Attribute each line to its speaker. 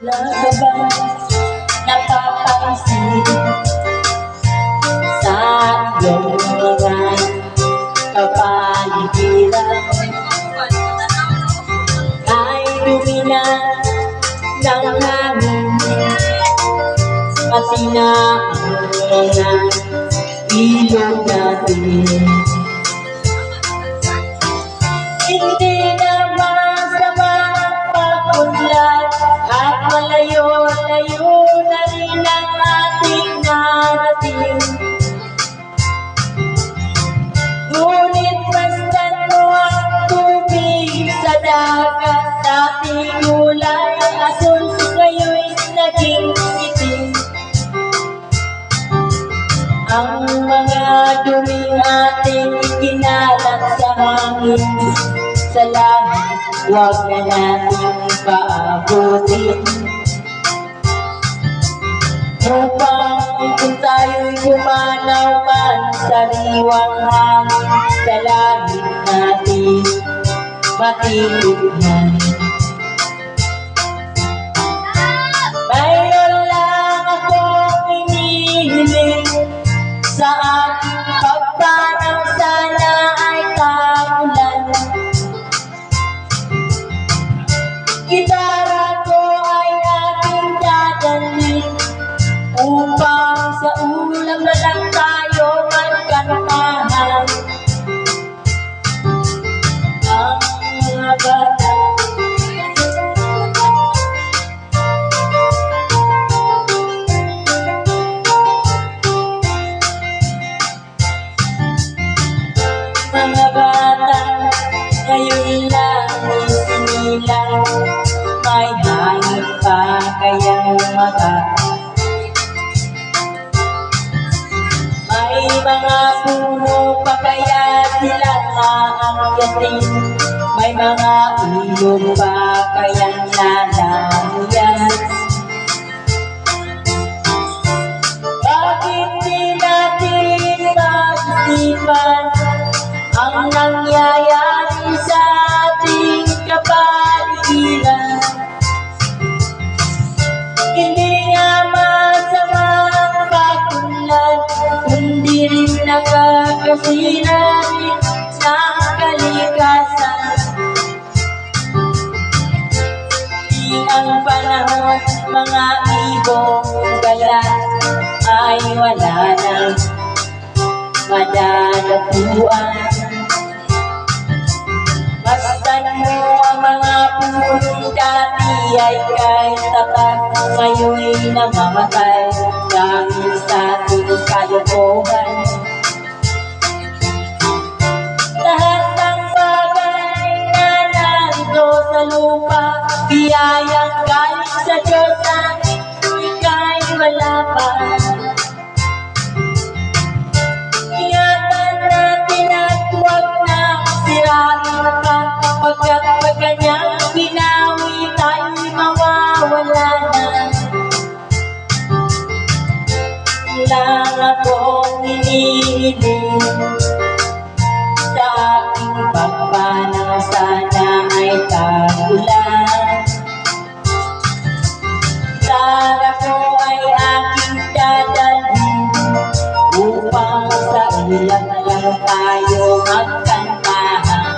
Speaker 1: Wala ka ba napapansin sa iyong mga kapaligiran? Ay dumi na ng hangin, pati na ang mga ilog natin. Hindi na masama ang pag-unlad at malayo-layo na rin ang ating narating. Ngunit basta't mo ang tubig sa dagat, dating kulay asul ngayo'y naging itim. Ang mga duming ating ikinalat sa hangin, sa langit, huwag na natin paabutin. Upang kung tayo'y gumanaw man sa sariwang hangin, sa langit natin matitignan. Mayroon lang akong hinihiling sa aking pagpanaw, sana ay tagulan. Gitara ko ay aking dadalhin upang sa ulam na lang tayo magkantahan. Ang mga bata ngayon lang isinilang, may hangin pa kayang may mga puno pa kaya silang aangyatin, may mga ilog pa kayang lalamuyan. Bakit di natin pag-isipan ang nangyayari sa ating kapaligiran? Hindi nga masama ang pag-unlad, kundi rin nakakasira rin ng kalikasan. Di ang panahon, mga ibong galat ay wala nang madadapuan. Masdan mo ang mga punong dati ay kahit tapat, ngayon'y namamatay dahil sa ating kalokohan. Lahat ng bagay na narito sa lupa, biyayang galing sa Diyos, ang ika'y wala pa. Ingatan natin at huwag na sirain pa, pagkat pag kanyang binawi tayo'y mawawala na. Lang akong hinihiling sa aking pagpanaw, sana ay tagulan. Gitara ko ay aking dadalhin upang sa ilang na lang tayo magkantahan.